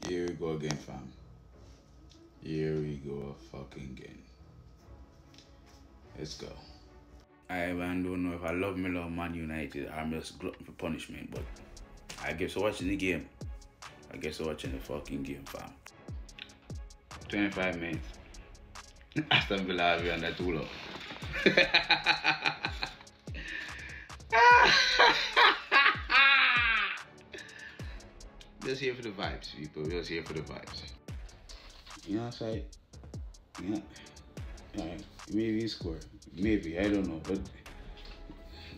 Here we go again, fam. Here we go fucking again. Let's go. I even don't know if I love Man United. I'm just glutton for punishment, but I guess watching the game. I guess watching the fucking game, fam. 25 minutes. Aston Villa are under too low. Just here for the vibes, people. Just here for the vibes. You know what I'm saying? Yeah. Alright. Maybe he score. Maybe. I don't know. But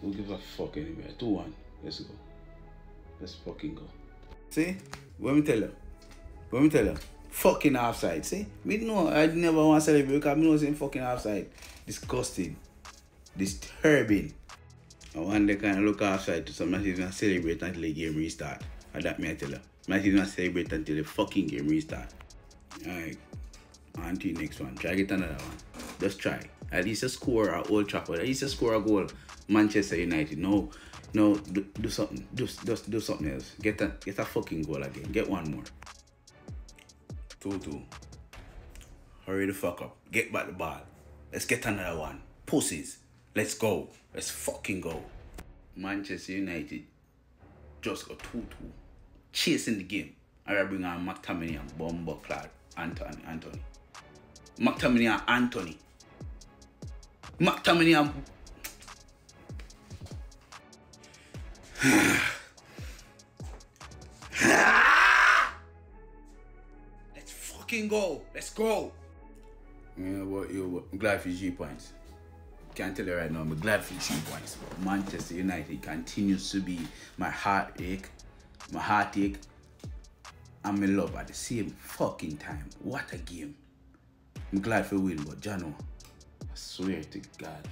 we'll give a fuck anyway. 2-1. Let's go. Let's fucking go. See? Let me tell you. Fucking offside. See? Me know I never want to celebrate because I know saying fucking offside. Disgusting. Disturbing. I want to kind of look offside to some not even celebrate until the game restart. And that me I tell you. Not even celebrate until the fucking game restart. Alright. On to the next one. Try to get another one. Just try. At least a score at Old Trafford. At least a score a goal. Manchester United. No, do something. Just do something else. Get a fucking goal again. Get one more. 2-2. Hurry the fuck up. Get back the ball. Let's get another one. Pussies. Let's go. Let's fucking go. Manchester United just got 2-2. Chasing the game. I bring on McTominay and Bumbleclad. Anthony. McTominay and Anthony. McTominay and... Let's fucking go. Let's go. You know what? I'm glad for 3 points. Can't tell you right now, I'm glad for 3 points. Manchester United continues to be my heartache, and my love at the same fucking time. What a game. I'm glad for win, but Jano, I swear to God.